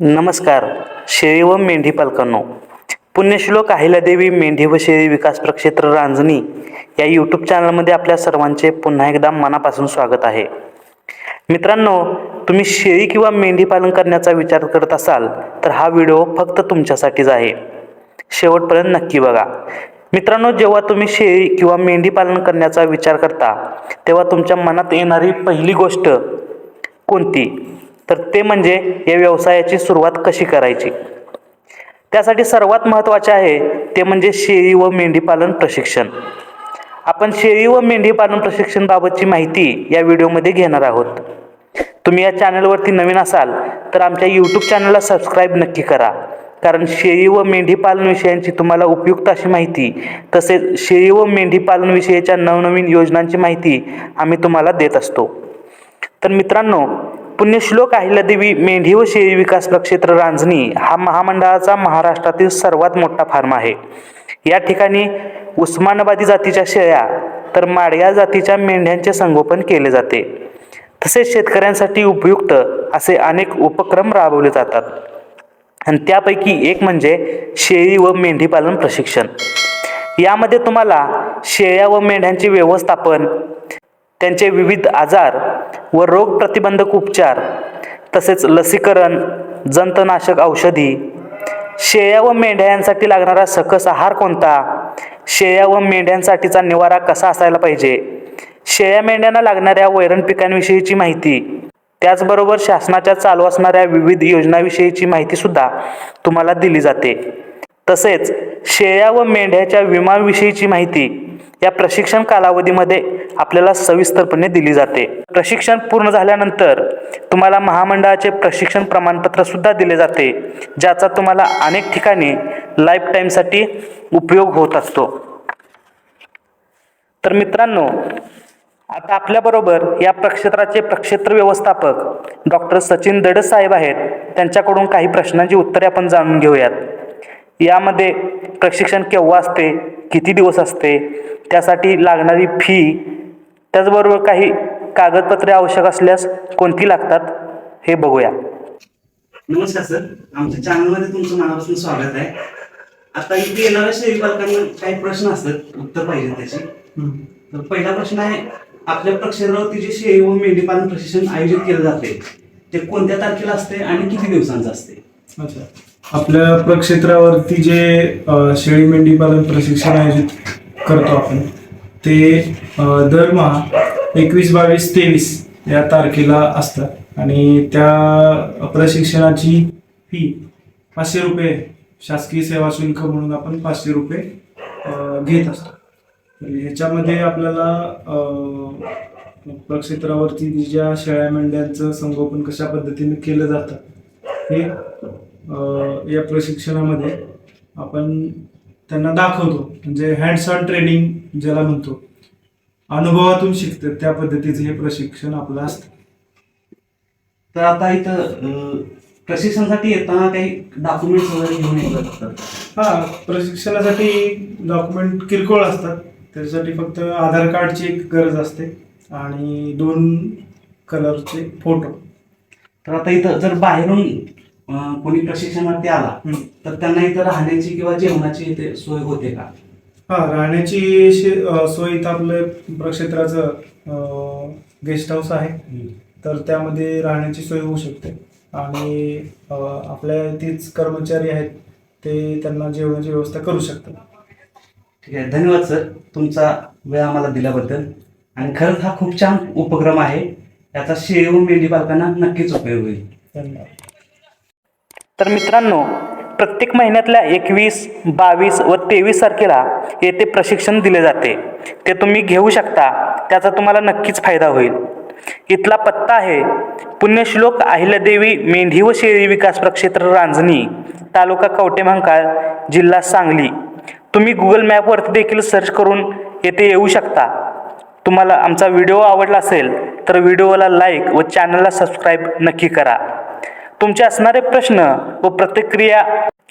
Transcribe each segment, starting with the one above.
नमस्कार. शेळी व मेंढी पालकांनो, पुण्यश्लोक अहिल्यादेवी मेंढी व शेळी विकास प्रक्षेत्र रांजणी या यूट्यूब चॅनलमध्ये आपल्या सर्वांचे पुन्हा एकदा मनापासून स्वागत आहे. मित्रांनो, तुम्ही शेळी किंवा मेंढी पालन करण्याचा विचार करत असाल तर हा व्हिडिओ फक्त तुमच्यासाठीच आहे. शेवटपर्यंत नक्की बघा. मित्रांनो, जेव्हा तुम्ही शेळी किंवा मेंढी पालन करण्याचा विचार करता तेव्हा तुमच्या मनात येणारी पहिली गोष्ट कोणती? तर ते म्हणजे या व्यवसायाची सुरुवात कशी करायची. त्यासाठी सर्वात महत्त्वाचे आहे ते म्हणजे शेळी व मेंढी पालन प्रशिक्षण. आपण शेळी व मेंढी पालन प्रशिक्षण बाबतची माहिती या व्हिडिओमध्ये घेणार आहोत. तुम्ही या चॅनलवरती नवीन असाल तर आमच्या यूट्यूब चॅनलला सबस्क्राईब नक्की करा, कारण शेळी व मेंढी पालन विषयांची तुम्हाला उपयुक्त अशी माहिती तसेच शेळी व मेंढी पालन विषयाच्या नवनवीन योजनांची माहिती आम्ही तुम्हाला देत असतो. तर मित्रांनो, पुण्यश्लोक अहिल्यादेवी मेंढी व शेळी विकास प्रक्षेत्र रांजणी हा महामंडळाचा महाराष्ट्रातील सर्वात मोठा फार्म आहे. या ठिकाणी उस्मानाबादी जातीच्या शेळ्या तर माडया जातीच्या मेंढ्यांचे संगोपन केले जाते. तसेच शेतकऱ्यांसाठी उपयुक्त असे अनेक उपक्रम राबवले जातात आणि त्यापैकी एक म्हणजे शेळी व मेंढी पालन प्रशिक्षण. यामध्ये तुम्हाला शेळ्या व मेंढ्यांचे व्यवस्थापन, त्यांचे विविध आजार व रोग प्रतिबंधक उपचार तसेच लसीकरण, जंतनाशक औषधी, शेळ्या व मेंढ्यांसाठी लागणारा सकस आहार कोणता, शेळ्या व मेंढ्यांसाठीचा निवारा कसा असायला पाहिजे, शेळ्या मेंढ्यांना लागणाऱ्या वैरण पिकांविषयीची माहिती, त्याचबरोबर शासनाच्या चालू असणाऱ्या विविध योजनांविषयीची माहितीसुद्धा तुम्हाला दिली जाते. तसेच शेळ्या व मेंढ्याच्या विम्याविषयीची माहिती या प्रशिक्षण कालावधीमध्ये आपल्याला सविस्तरपणे दिली जाते. प्रशिक्षण पूर्ण झाल्यानंतर तुम्हाला महामंडळाचे प्रशिक्षण प्रमाणपत्र सुद्धा दिले जाते, ज्याचा तुम्हाला अनेक ठिकाणी लाईफ टाईमसाठी उपयोग होत असतो. तर मित्रांनो, आता आपल्याबरोबर या प्रक्षेत्राचे प्रक्षेत्र व्यवस्थापक डॉक्टर सचिन दडस साहेब आहेत. त्यांच्याकडून काही प्रश्नांची उत्तरे आपण जाणून घेऊयात. यामध्ये प्रशिक्षण केव्हा असते, किती दिवस असते, त्यासाठी लागणारी फी, त्याचबरोबर काही कागदपत्रे आवश्यक असल्यास कोणती लागतात हे बघूया. नमस्कार सर, आमच्या चॅनलमध्ये तुमचं मनापासून स्वागत आहे. आता इथे येणाऱ्या शेळी पालकांना काही प्रश्न असतात, उत्तर पाहिजे त्याची. तर पहिला प्रश्न आहे, आपल्या प्रक्षेत्रावरती जे शेळी व मेंढी पालन प्रशिक्षण आयोजित केलं जाते ते कोणत्या तारखेला असते आणि किती दिवसांचं असते? अच्छा, आपल्या प्रक्षेत्रावरती जे शेळी मेंढी पालन प्रशिक्षण आयोजित करतो आपण ते दरमहा 21, 22, 23 या तारखेला असतात आणि त्या प्रशिक्षणाची फी 500 रुपये शासकीय सेवा शुल्क म्हणून आपण 500 रुपये घेत असतो. ह्याच्यामध्ये आपल्याला प्रक्षेत्रावरती ज्या शेळ्या मेंढ्यांचं संगोपन कशा पद्धतीने केलं जातं हे या प्रशिक्षणामध्ये आपण त्यांना दाखवतो. म्हणजे हँड्स ऑन ट्रेनिंग ज्याला म्हणतो, अनुभवातून शिकतं त्या पद्धतीचं हे प्रशिक्षण आपलं असतं. तर आता इथं प्रशिक्षणासाठी येताना काही डॉक्युमेंट्स वगैरे घेऊन येतात? हा, प्रशिक्षणासाठी डॉक्युमेंट किरकोळ असतात. त्याच्यासाठी फक्त आधार कार्डची एक गरज असते आणि 2 कलरचे फोटो. तर आता इथं जर बाहेरून कोणी प्रशिक्षणार्थी आला तर त्यांना इथं राहण्याची किंवा जेवणाची इथे सोय होते का? हा, राहण्याची सोय इथं आपलं प्रक्षेत्राचं गेस्ट हाऊस आहे, तर त्यामध्ये राहण्याची सोय होऊ शकते आणि आपल्या इथेच कर्मचारी आहेत ते त्यांना जेवणाची व्यवस्था करू शकतात. ठीक आहे, धन्यवाद सर तुमचा वेळ आम्हाला दिल्याबद्दल. आणि खरंच हा खूप छान उपक्रम आहे, याचा शेळी व मेंढी पालकांना नक्कीच उपयोग होईल. धन्यवाद. तर मित्रांनो, प्रत्येक महिन्यातल्या 21, 22 व 23 तारखेला येथे प्रशिक्षण दिले जाते. ते तुम्ही घेऊ शकता, त्याचा तुम्हाला नक्कीच फायदा होईल. इथला पत्ता आहे पुण्यश्लोक अहिल्यादेवी मेंढी व शेळी विकास प्रक्षेत्र रांजणी, तालुका कवठेमहांकाळ, जिल्हा सांगली. तुम्ही गुगल मॅपवरती देखील सर्च करून येथे येऊ शकता. तुम्हाला आमचा व्हिडिओ आवडला असेल तर व्हिडिओला लाईक व चॅनलला सबस्क्राईब नक्की करा. तुमचे असणारे प्रश्न व प्रतिक्रिया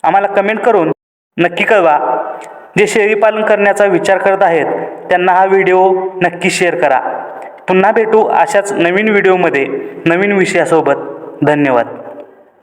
आम्हाला कमेंट करून नक्की कळवा. जे शेळी पालन करण्याचा विचार करत आहेत त्यांना हा व्हिडिओ नक्की शेअर करा. पुन्हा भेटू अशाच नवीन व्हिडिओमध्ये नवीन विषयासोबत. धन्यवाद.